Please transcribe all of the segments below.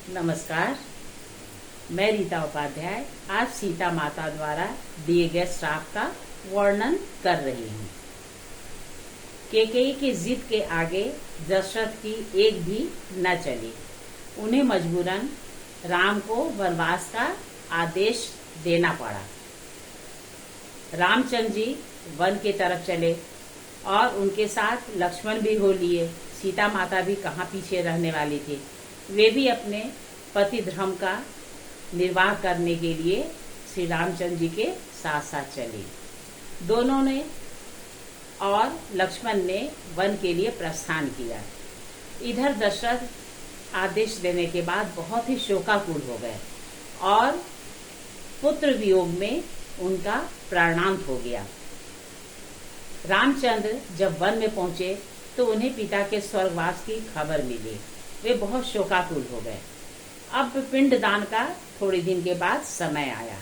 नमस्कार। मैं रीता उपाध्याय आज सीता माता द्वारा दिए गए श्राप का वर्णन कर रही हूँ। कैकेयी की जिद के आगे दशरथ की एक भी न चली। उन्हें मजबूरन राम को वनवास का आदेश देना पड़ा। रामचंद्र जी वन की तरफ चले और उनके साथ लक्ष्मण भी हो लिए। सीता माता भी कहाँ पीछे रहने वाली थी। वे भी अपने पति धर्म का निर्वाह करने के लिए श्री रामचंद्र जी के साथ साथ चली। दोनों ने और लक्ष्मण ने वन के लिए प्रस्थान किया। इधर दशरथ आदेश देने के बाद बहुत ही शोकाकुल हो गए और पुत्र वियोग में उनका प्राणांत हो गया। रामचंद्र जब वन में पहुंचे तो उन्हें पिता के स्वर्गवास की खबर मिली। वे बहुत शोकाकुल हो गए। अब पिंडदान का थोड़े दिन के बाद समय आया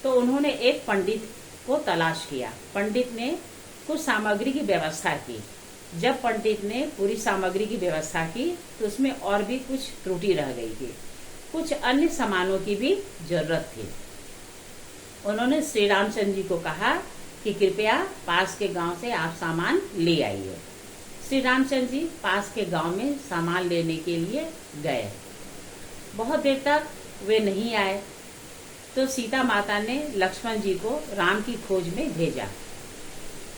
तो उन्होंने एक पंडित को तलाश किया। पंडित ने कुछ सामग्री की व्यवस्था की। जब पंडित ने पूरी सामग्री की व्यवस्था की तो उसमें और भी कुछ त्रुटि रह गई थी। कुछ अन्य सामानों की भी जरूरत थी। उन्होंने श्री रामचंद्र जी को कहा कि कृपया पास के गांव से आप सामान ले आइए। श्री रामचंद्र जी पास के गांव में सामान लेने के लिए गए। बहुत देर तक वे नहीं आए तो सीता माता ने लक्ष्मण जी को राम की खोज में भेजा।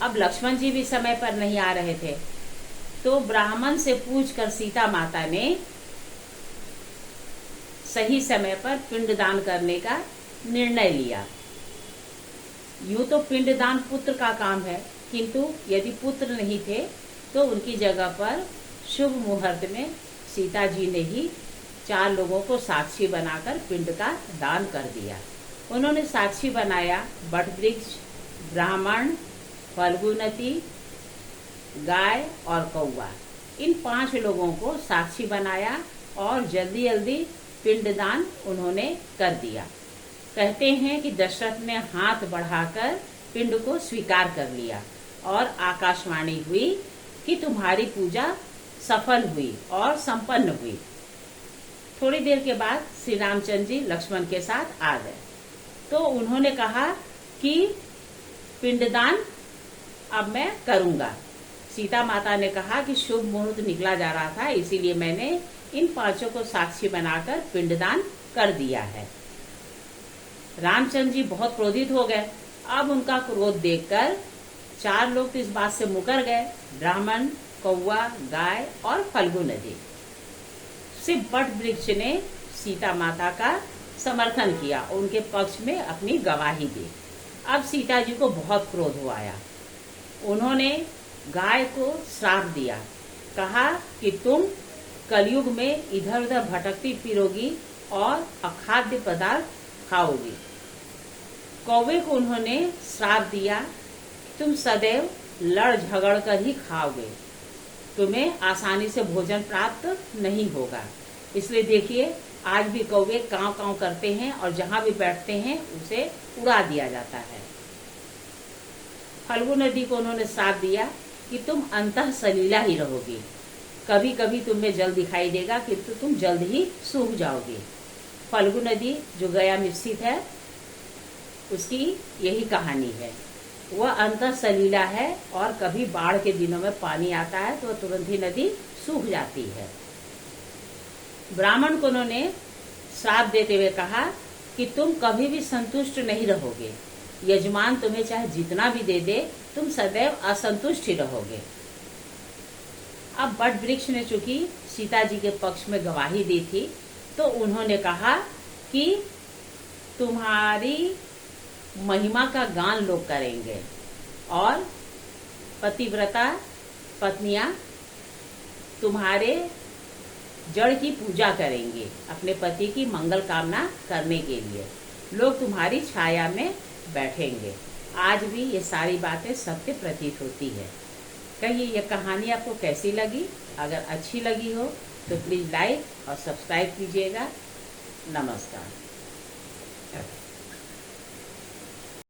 अब लक्ष्मण जी भी समय पर नहीं आ रहे थे तो ब्राह्मण से पूछकर सीता माता ने सही समय पर पिंडदान करने का निर्णय लिया। यूं तो पिंडदान पुत्र का काम है, किंतु यदि पुत्र नहीं थे तो उनकी जगह पर शुभ मुहूर्त में सीता जी ने ही 4 लोगों को साक्षी बनाकर पिंड का दान कर दिया। उन्होंने साक्षी बनाया वटवृक्ष, ब्राह्मण, फल्गुनती, गाय और कौवा। इन 5 लोगों को साक्षी बनाया और जल्दी जल्दी पिंडदान उन्होंने कर दिया। कहते हैं कि दशरथ ने हाथ बढ़ाकर पिंड को स्वीकार कर लिया और आकाशवाणी हुई कि तुम्हारी पूजा सफल हुई और संपन्न हुई। थोड़ी देर के बाद श्री रामचंद्र जी लक्ष्मण के साथ आ गए तो उन्होंने कहा कि पिंडदान अब मैं करूंगा। सीता माता ने कहा कि शुभ मुहूर्त निकला जा रहा था, इसीलिए मैंने इन 5 को साक्षी बनाकर पिंडदान कर दिया है। रामचंद्र जी बहुत क्रोधित हो गए। अब उनका क्रोध देखकर 4 लोग तो इस बात से मुकर गए। ब्राह्मण, कौवा, गाय और फल्गु नदी। सिर्फ वट वृक्ष ने सीता माता का समर्थन किया, उनके पक्ष में अपनी गवाही दी। अब सीता जी को बहुत क्रोध हो आया। उन्होंने गाय को श्राप दिया, कहा कि तुम कलयुग में इधर उधर भटकती फिरोगी और अखाद्य पदार्थ खाओगी। कौवे को उन्होंने श्राप दिया, तुम सदैव लड़ झगड़ कर ही खाओगे, तुम्हें आसानी से भोजन प्राप्त नहीं होगा। इसलिए देखिए आज भी कौवे कांव कांव करते हैं और जहां भी बैठते हैं उसे उड़ा दिया जाता है। फल्गु नदी को उन्होंने श्राप दिया कि तुम अंतः सलीला ही रहोगी, कभी कभी तुम्हें जल दिखाई देगा किंतु तुम जल्द ही सूख जाओगी। फल्गु नदी जो गया में स्थित है उसकी यही कहानी है। वह अंतः सलीला है और कभी बाढ़ के दिनों में पानी आता है तो तुरंत ही नदी सूख जाती है। ब्राह्मण को उन्होंने श्राप देते हुए कहा कि तुम कभी भी संतुष्ट नहीं रहोगे, यजमान तुम्हें चाहे जितना भी दे दे तुम सदैव असंतुष्ट ही रहोगे। अब वट वृक्ष ने चूंकि सीता जी के पक्ष में गवाही दी थी तो उन्होंने कहा कि तुम्हारी महिमा का गान लोग करेंगे और पतिव्रता पत्नियां तुम्हारे जड़ की पूजा करेंगे, अपने पति की मंगल कामना करने के लिए लोग तुम्हारी छाया में बैठेंगे। आज भी ये सारी बातें सत्य प्रतीत होती है। कहिए ये कहानी आपको कैसी लगी? अगर अच्छी लगी हो तो प्लीज लाइक और सब्सक्राइब कीजिएगा। नमस्कार।